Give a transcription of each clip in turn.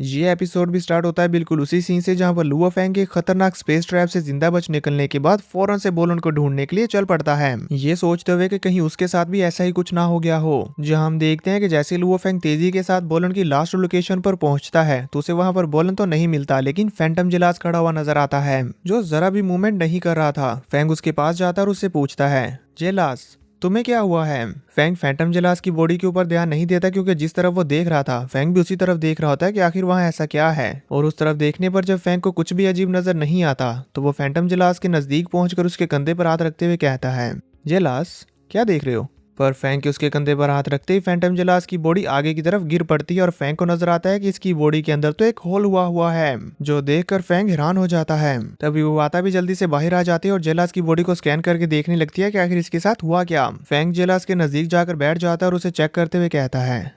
ये एपिसोड भी स्टार्ट होता है बिल्कुल उसी सीन से जहां पर लुओ फैंग एक खतरनाक स्पेस ट्रैप से जिंदा बच निकलने के बाद फौरन से बोलन को ढूंढने के लिए चल पड़ता है, ये सोचते हुए कि कहीं उसके साथ भी ऐसा ही कुछ ना हो गया हो। जहां हम देखते हैं कि जैसे लुओ फैंग तेजी के साथ बोलन की लास्ट लोकेशन पर पहुंचता है तो उसे वहां पर बोलन तो नहीं मिलता, लेकिन फैंटम जिलास खड़ा हुआ नजर आता है जो जरा भी मूवमेंट नहीं कर रहा था। फैंग उसके पास जाता है और उससे पूछता है, जेलास तुम्हें क्या हुआ है? फैंग फैंटम जिलास की बॉडी के ऊपर ध्यान नहीं देता क्योंकि जिस तरफ वो देख रहा था फैंग भी उसी तरफ देख रहा होता है कि आखिर वहां ऐसा क्या है। और उस तरफ देखने पर जब फैंग को कुछ भी अजीब नजर नहीं आता तो वो फैंटम जिलास के नजदीक पहुंचकर उसके कंधे पर हाथ रखते हुए कहता है, जिलास क्या देख रहे हो? पर फैंग के उसके कंधे पर हाथ रखते ही फैंटम जिलास की बॉडी आगे की तरफ गिर पड़ती है और फैंग को नजर आता है कि इसकी बॉडी के अंदर तो एक होल हुआ है, जो देखकर फैंग हैरान हो जाता है। तभी वो आता भी जल्दी से बाहर आ जाती है और जेलास की बॉडी को स्कैन करके देखने लगती है कि आखिर इसके साथ हुआ क्या। फैंग जेलास के नजदीक जाकर बैठ जाता है और उसे चेक करते हुए कहता है,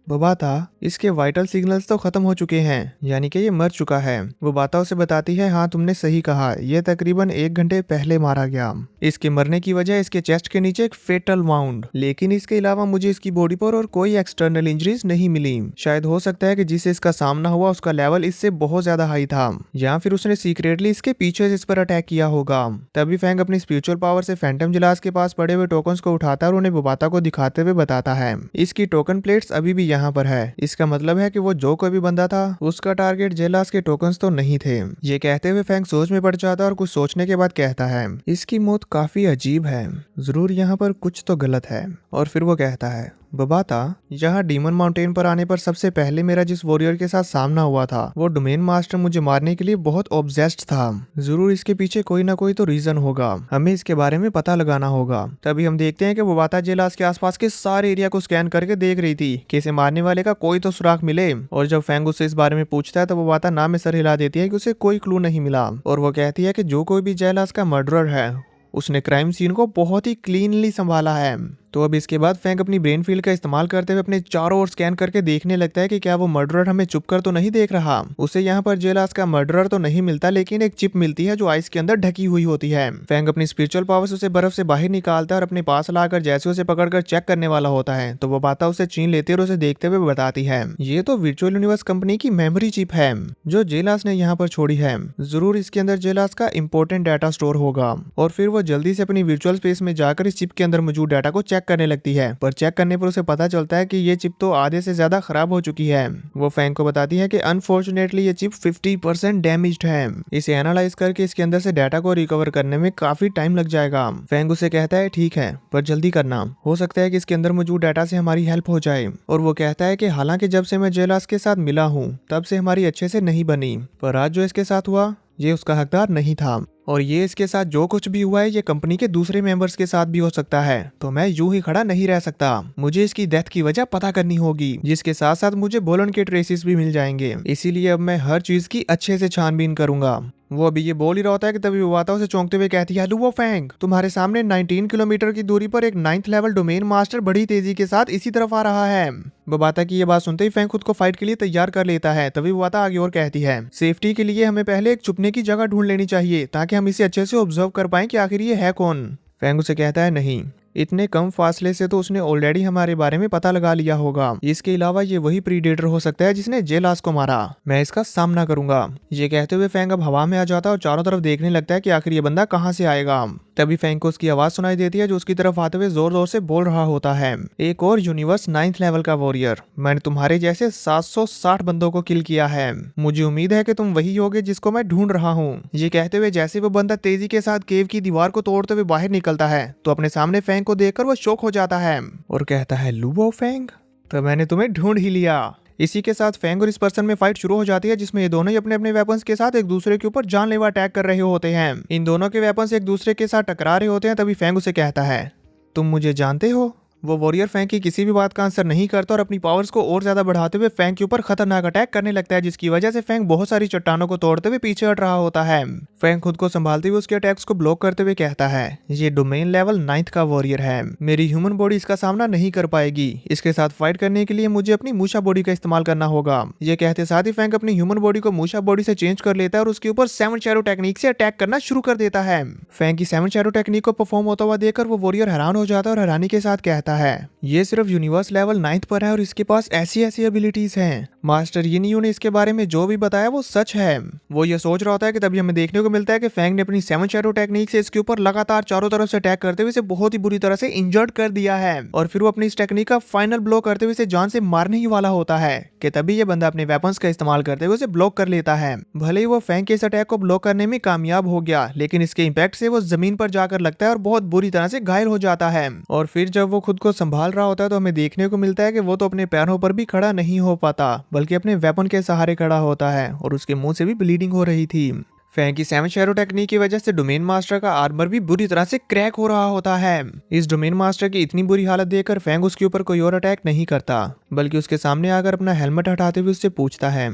बबाता इसके वाइटल सिग्नल्स तो खत्म हो चुके हैं, यानी कि ये मर चुका है। बबाता उसे बताती है, हाँ तुमने सही कहा, यह तकरीबन 1 घंटे पहले मारा गया। इसके मरने की वजह इसके चेस्ट के नीचे एक फेटल वाउंड, लेकिन इसके अलावा मुझे इसकी बॉडी पर और कोई एक्सटर्नल इंजरीज नहीं मिली। शायद हो सकता है कि जिसे इसका सामना हुआ उसका लेवल इससे बहुत ज्यादा हाई था, या फिर उसने सीक्रेटली इसके पीछे इस पर अटैक किया होगा। तभी फैंग अपनी स्पिरिचुअल पावर से फैंटम जिलास के पास पड़े हुए टोकन्स को उठाता है और उन्हें बबाता को दिखाते हुए बताता है, इसकी टोकन प्लेट्स अभी भी यहाँ पर है। इसका मतलब है कि वो जो कोई भी बंदा था उसका टारगेट जेलास के टोकन्स तो नहीं थे। ये कहते हुए फैंग सोच में पड़ जाता है और कुछ सोचने के बाद कहता है, इसकी मौत काफी अजीब है, जरूर यहाँ पर कुछ तो गलत है। और फिर वो कहता है, बबाता यहाँ डीमन माउंटेन पर आने पर सबसे पहले मेरा जिस वॉरियर के साथ सामना हुआ था वो डोमेन मास्टर मुझे मारने के लिए बहुत ऑब्सेस्ड था। जरूर इसके पीछे कोई ना कोई तो रीजन होगा, हमें इसके बारे में पता लगाना होगा। तभी हम देखते हैं कि बबाता जेलास के आसपास के सारे एरिया को स्कैन करके देख रही थी कि इसे मारने वाले का कोई तो सुराग मिले। और जब फैंग उससे इस बारे में पूछता है तो बबाता ना में सर हिला देती है कि उसे कोई क्लू नहीं मिला। और वो कहती है कि जो कोई भी जेलास का मर्डरर है उसने क्राइम सीन को बहुत ही क्लीनली संभाला है। तो अब इसके बाद फैंग अपनी ब्रेन फील्ड का इस्तेमाल करते हुए अपने चारों ओर स्कैन करके देखने लगता है कि क्या वो मर्डरर हमें चुप कर तो नहीं देख रहा। उसे यहाँ पर जेलास का मर्डरर तो नहीं मिलता, लेकिन एक चिप मिलती है जो आइस के अंदर ढकी हुई होती है। फैंग अपनी स्पिरिचुअल पावर से उसे बर्फ से बाहर निकालता है और अपने पास लाकर जैसे उसे पकड़कर चेक करने वाला होता है तो वो बाता उसे छीन लेती है और उसे देखते हुए बताती है, ये तो वर्चुअल यूनिवर्स कंपनी की मेमोरी चिप है जो जेलास ने यहाँ पर छोड़ी है। जरूर इसके अंदर जेलास का इंपॉर्टेंट डाटा स्टोर होगा। और फिर वो जल्दी से अपनी वर्चुअल स्पेस में जाकर इस चिप के अंदर मौजूद डाटा को चेक करने लगती है। पर चेक करने पर उसे पता चलता है कि ये चिप तो आधे से ज्यादा खराब हो चुकी है। वो फैंग को बताती है कि अनफॉर्चुनेटली ये चिप 50% डैमेज्ड है, इसे एनालाइज करके इसके अंदर से डाटा को रिकवर करने में काफी टाइम लग जाएगा। फैंग उसे कहता है, ठीक है पर जल्दी करना, हो सकता है कि इसके अंदर मौजूद डाटा से हमारी हेल्प हो जाए। और वो कहता है कि हालांकि जब से मैं जेलास के साथ मिला हूँ तब से हमारी अच्छे से नहीं बनी, पर आज जो इसके साथ हुआ ये उसका हकदार नहीं था। और ये इसके साथ जो कुछ भी हुआ है ये कंपनी के दूसरे मेंबर्स के साथ भी हो सकता है, तो मैं यूं ही खड़ा नहीं रह सकता। मुझे इसकी डेथ की वजह पता करनी होगी, जिसके साथ साथ मुझे बोलन के ट्रेसेस भी मिल जाएंगे। इसीलिए अब मैं हर चीज की अच्छे से छानबीन करूंगा। वो अभी ये बोल ही रहा होता है कि तभी बबाता उसे चौंकते हुए कहती है, लुओ फैंग तुम्हारे सामने 19 किलोमीटर की दूरी पर एक 9th लेवल डोमेन मास्टर बड़ी तेजी के साथ इसी तरफ आ रहा है। बबाता की ये बात सुनते ही फैंग खुद को फाइट के लिए तैयार कर लेता है। तभी बबाता आगे और कहती है, सेफ्टी के लिए हमें पहले एक छुपने की जगह ढूंढ लेनी चाहिए ताकि हम इसे अच्छे से ऑब्जर्व कर पाएं कि आखिर ये है कौन। फैंग उसे कहता है, नहीं, इतने कम फासले से तो उसने ऑलरेडी हमारे बारे में पता लगा लिया होगा। इसके अलावा ये वही प्रीडेटर हो सकता है जिसने जेलास को मारा, मैं इसका सामना करूंगा। ये कहते हुए फैंग अब हवा में आ जाता है और चारों तरफ देखने लगता है कि आखिर ये बंदा कहां से आएगा। तभी फैंग को उसकी आवाज सुनाई देती है जो उसकी तरफ आते हुए जोर जोर से बोल रहा होता है, एक और यूनिवर्स 9th लेवल का वॉरियर, मैंने तुम्हारे जैसे 760 बंदों को किल किया है, मुझे उम्मीद है कि तुम वही होगे जिसको मैं ढूंढ रहा हूँ। ये कहते हुए जैसे वो बंदा तेजी के साथ केव की दीवार को तोड़ते हुए बाहर निकलता है तो अपने सामने फैंग को देखकर वो शॉक हो जाता है और कहता है, लुओ फैंग, तो मैंने तुम्हें ढूंढ ही लिया। इसी के साथ फैंग और इस पर्सन में फाइट शुरू हो जाती है जिसमें ये दोनों ही अपने अपने वेपन्स के साथ एक दूसरे के ऊपर जानलेवा अटैक कर रहे होते हैं। इन दोनों के वेपन्स एक दूसरे के साथ टकरा रहे होते हैं। तभी फैंग उसे कहता है, तुम मुझे जानते हो? वो वॉरियर फैंग की किसी भी बात का आंसर नहीं करता और अपनी पावर्स को और ज्यादा बढ़ाते हुए फैंग के ऊपर खतरनाक अटैक करने लगता है, जिसकी वजह से फैंग बहुत सारी चट्टानों को तोड़ते हुए पीछे हट रहा होता है। फैंग खुद को संभालते हुए उसके अटैक्स को ब्लॉक करते हुए कहता है, ये डोमेन लेवल 9th का वॉरियर है, मेरी ह्यूमन बॉडी इसका सामना नहीं कर पाएगी, इसके साथ फाइट करने के लिए मुझे अपनी मूशा बॉडी का इस्तेमाल करना होगा। ये कहते साथ ही फैंग अपनी ह्यूमन बॉडी को मूशा बॉडी से चेंज कर लेता है और उसके ऊपर 7 शैडो टेक्निक से अटैक करना शुरू कर देता है। फैंग की 7 शैडो टेक्निक को परफॉर्म होता हुआ देखकर वो वॉरियर हैरान हो जाता है और हैरानी के साथ कहता है, ये सिर्फ यूनिवर्स लेवल 9th पर है और इसके पास ऐसी ऐसी एबिलिटीज हैं, मास्टर यिनयू ने इसके बारे में जो भी बताया वो सच है। वो ये सोच रहा होता है कि तभी हमें देखने को मिलता है कि फैंग ने अपनी 7 शैडो टेक्निक से इसके ऊपर लगातार चारों तरफ से अटैक करते हुए इसे बहुत ही बुरी तरह से इंजर्ड कर दिया है और फिर वो अपनी इस टेक्निक का फाइनल ब्लो करते हुए इसे जान से मारने ही वाला होता है कि तभी ये बंदा अपने वेपन्स का इस्तेमाल करते हुए उसे ब्लॉक कर लेता है। भले ही वो फैंग के इस अटैक को ब्लॉक करने में कामयाब हो गया, लेकिन इसके इम्पैक्ट से वो जमीन पर जाकर लगता है और बहुत बुरी तरह से घायल हो जाता है। और फिर जब वो खुद को संभाल रहा होता है तो हमें देखने को मिलता है कि वो तो अपने पैरों पर भी खड़ा नहीं हो पाता, बल्कि अपने वेपन के सहारे खड़ा होता है और उसके मुंह से भी ब्लीडिंग हो रही थी। फैंग की 7 शैडो टेक्निक की वजह से डोमेन मास्टर का आर्मर भी बुरी तरह से क्रैक हो रहा होता है। इस डोमेन मास्टर की इतनी बुरी हालत देखकर फैंग उसके ऊपर कोई और अटैक नहीं करता, बल्कि उसके सामने आकर अपना हेलमेट हटाते हुए उससे पूछता है,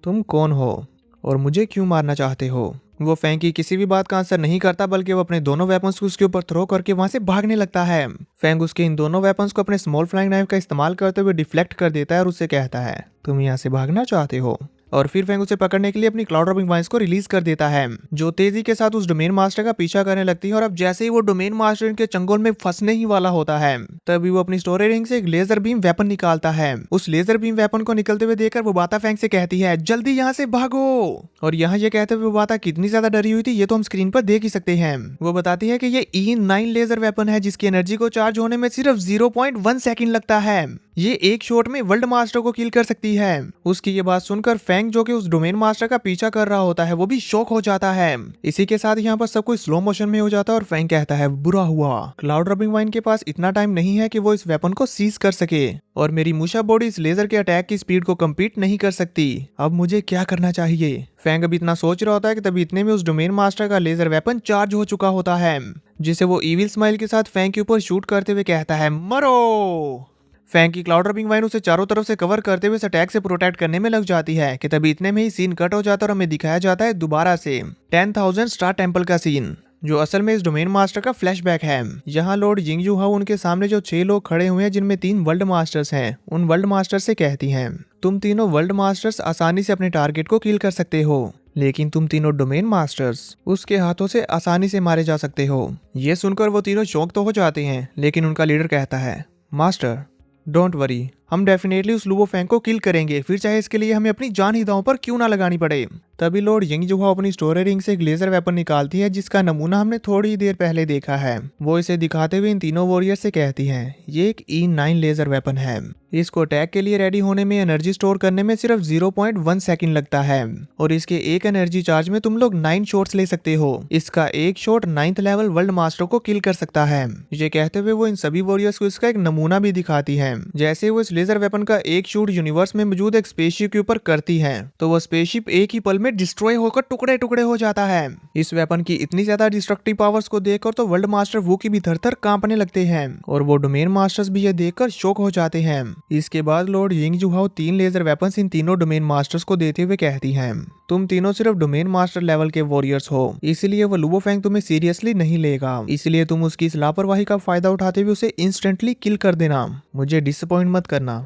तुम कौन हो और मुझे क्यों मारना चाहते हो। वो फैंग की किसी भी बात का आंसर नहीं करता, बल्कि वो अपने दोनों वेपन्स को उसके ऊपर थ्रो करके वहां से भागने लगता है। फैंग उसके इन दोनों वेपन्स को अपने स्मॉल फ्लाइंग नाइफ का इस्तेमाल करते हुए डिफ्लेक्ट कर देता है और उससे कहता है, तुम यहाँ से भागना चाहते हो। और फिर फैंग उसे पकड़ने के लिए अपनी क्लाउड ड्रॉपिंग वाइन्स को रिलीज कर देता है, जो तेजी के साथ उस डोमेन मास्टर का पीछा करने लगती है। और अब जैसे ही वो डोमेन मास्टर के चंगुल में फंसने ही वाला होता है, तभी वो अपनी स्टोरेज रिंग से एक लेजर बीम वेपन निकालता है। उस लेजर बीम वेपन को निकलते हुए देखकर वो बाता फैंग से कहती है, जल्दी यहाँ से भागो। और यहाँ ये कहते हुए वो बाता कितनी ज्यादा डरी हुई थी ये तो हम स्क्रीन पर देख ही सकते हैं। वो बताती है कि ये E9 लेजर वेपन है जिसकी एनर्जी को चार्ज होने में सिर्फ 0.1 सेकंड लगता है। ये एक शॉट में वर्ल्ड मास्टर को किल कर सकती है। उसकी ये बात सुनकर फैंग, जो कि उस डोमेन मास्टर का पीछा कर रहा होता है, वो भी शॉक हो जाता है। इसी के साथ यहाँ पर सब कुछ स्लो मोशन में हो जाता है और फैंग कहता है, बुरा हुआ क्लाउड ड्रॉपिंग वाइन के पास इतना टाइम नहीं है कि वो इस वेपन को सीज कर सके और मेरी मूशा बॉडी इस लेजर के अटैक की स्पीड को कम्पीट नहीं कर सकती। अब मुझे क्या करना चाहिए। फैंग अभी इतना सोच रहा होता है कि तभी इतने में उस डोमेन मास्टर का लेजर वेपन चार्ज हो चुका होता है, जिसे वो इविल स्माइल के साथ फैंग के ऊपर शूट करते हुए कहता है, मरो। फैंग की क्लाउड ड्रॉपिंग वाइन उसे चारों तरफ से कवर करते हुए इस अटैक से प्रोटेक्ट करने में लग जाती है कि तभी इतने में ही सीन कट हो जाता है और हमें दिखाया जाता है दोबारा से 10,000 स्टार टेम्पल का सीन, जो असल में इस डोमेन मास्टर का फ्लैशबैक है। यहाँ लॉर्ड यिंगजू हाउ उनके सामने जो 6 लोग खड़े हुए हैं, जिनमें 3 वर्ल्ड मास्टर्स हैं, उन वर्ल्ड मास्टर से कहती हैं, तुम तीनों वर्ल्ड मास्टर्स आसानी से अपने टारगेट को किल कर सकते हो, लेकिन तुम तीनों डोमेन मास्टर्स उसके हाथों से आसानी से मारे जा सकते हो। ये सुनकर वो तीनों शॉक तो हो जाते हैं, लेकिन उनका लीडर कहता है, मास्टर डोंट वरी, हम डेफिनेटली उस लुओ फैंग को किल करेंगे, फिर चाहे इसके लिए हमें अपनी जान ही दांव पर क्यों ना लगानी पड़े। तभी लॉर्ड यिंगजू हाउ अपनी स्टोरेज रिंग से एक लेजर वेपन निकालती है, जिसका नमूना हमने थोड़ी देर पहले देखा है। वो इसे दिखाते हुए इन तीनों वॉरियर से कहती है, ये एक E9 लेजर वेपन है। इसको अटैक के लिए रेडी होने में एनर्जी स्टोर करने में सिर्फ 0.1 सेकंड लगता है और इसके एक एनर्जी चार्ज में तुम लोग 9 शॉट्स ले सकते हो। इसका एक shot 9th level world master को किल कर सकता है। ये कहते हुए वो इन सभी वॉरियर्स को इसका एक नमूना भी दिखाती है। जैसे वो इस लेजर वेपन का एक शूट यूनिवर्स में मौजूद एक स्पेसशिप के ऊपर करती है, तो वो स्पेसशिप एक ही पल में डिस्ट्रॉय होकर टुकड़े टुकड़े हो जाता है। इस वेपन की इतनी ज्यादा डिस्ट्रक्टिव पावर्स को देखकर तो वर्ल्ड मास्टर वो की भी थर-थर कांपने लगते हैं और वो डोमेन मास्टर्स भी ये देखकर शॉक हो जाते हैं। इसके बाद लॉर्ड यिंगजू हाउ 3 लेजर वेपन्स इन तीनों डोमेन मास्टर्स को देते हुए कहती हैं, तुम तीनों सिर्फ डोमेन मास्टर लेवल के वॉरियर्स हो, इसलिए वो लुओ फैंग तुम्हें सीरियसली नहीं लेगा, इसलिए तुम उसकी इस लापरवाही का फायदा उठाते हुए उसे इंस्टेंटली किल कर देना, मुझे डिसअपॉइंट मत करना,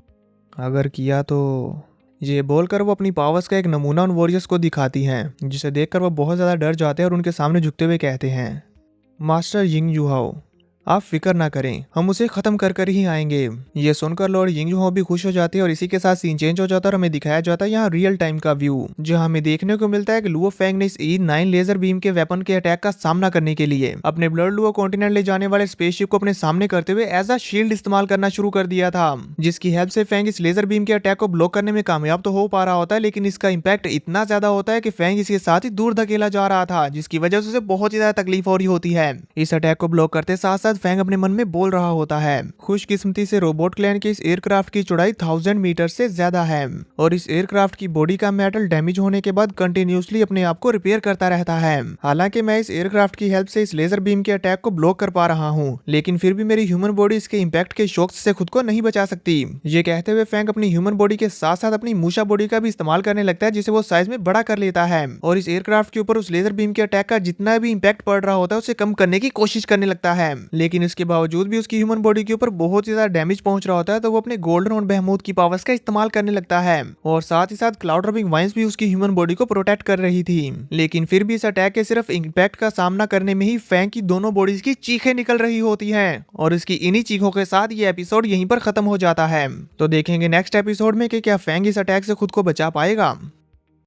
अगर किया तो। ये बोलकर वो अपनी पावर्स का एक नमूना उन वॉरियर्स को दिखाती हैं, जिसे देखकर वो बहुत ज्यादा डर जाते हैं और उनके सामने झुकते हुए कहते हैं, मास्टर यिंगजू हाउ, आप फिक्र ना करें, हम उसे खत्म कर कर ही आएंगे। ये सुनकर लॉर्ड यिंगजू हाउ भी खुश हो जाती है और इसी के साथ सीन चेंज हो जाता है और हमें दिखाया जाता है यहाँ रियल टाइम का व्यू, जहाँ हमें देखने को मिलता है कि लुओ फैंग ने इस E9 लेजर बीम के वेपन के अटैक का सामना करने के लिए अपने ब्लड लुओ कॉन्टिनेंट ले जाने वाले स्पेसशिप को अपने सामने करते हुए एज अ शील्ड इस्तेमाल करना शुरू कर दिया था, जिसकी हेल्प से फैंग इस लेजर बीम के अटैक को ब्लॉक करने में कामयाब तो हो पा रहा होता है, लेकिन इसका इम्पैक्ट इतना ज्यादा होता है कि फैंग इसके साथ ही दूर धकेला जा रहा था, जिसकी वजह से उसे बहुत ही ज्यादा तकलीफ हो रही होती है। इस अटैक को ब्लॉक करते साथ साथ फैंग अपने मन में बोल रहा होता है, खुशकिस्मती से रोबोट क्लैन के इस एयरक्राफ्ट की चौड़ाई 1000 मीटर से ज्यादा है और इस एयरक्राफ्ट की बॉडी का मेटल डैमेज होने के बाद कंटिन्यूसली अपने आप को रिपेयर करता रहता है। हालांकि मैं इस एयरक्राफ्ट की हेल्प से इस लेजर बीम के अटैक को ब्लॉक कर पा रहा हूं, लेकिन फिर भी मेरी ह्यूमन बॉडी इसके इम्पैक्ट के शॉक से खुद को नहीं बचा सकती। ये कहते हुए फैंग अपनी ह्यूमन बॉडी के साथ साथ अपनी मूशा बॉडी का भी इस्तेमाल करने लगता है, जिसे वो साइज में बड़ा कर लेता है और इस एयरक्राफ्ट के ऊपर उस लेजर बीम के अटैक का जितना भी इम्पैक्ट पड़ रहा होता है उसे कम करने की कोशिश करने लगता है। लेकिन इसके बावजूद भी उसकी ह्यूमन बॉडी के ऊपर बहुत ही ज्यादा डैमेज पहुंच रहा होता है, तो वो अपने गोल्डन और बेहमूद की पावर्स का इस्तेमाल करने लगता है और साथ ही साथ क्लाउड ड्रॉपिंग वाइन्स भी उसकी ह्यूमन बॉडी को प्रोटेक्ट कर रही थी। लेकिन फिर भी इस अटैक के सिर्फ इम्पैक्ट का सामना करने में ही फैंग की दोनों बॉडीज की चीखें निकल रही होती हैं और इसकी इन्हीं चीखों के साथ ये एपिसोड यहीं पर खत्म हो जाता है। तो देखेंगे नेक्स्ट एपिसोड में कि क्या फैंग इस अटैक से खुद को बचा पाएगा।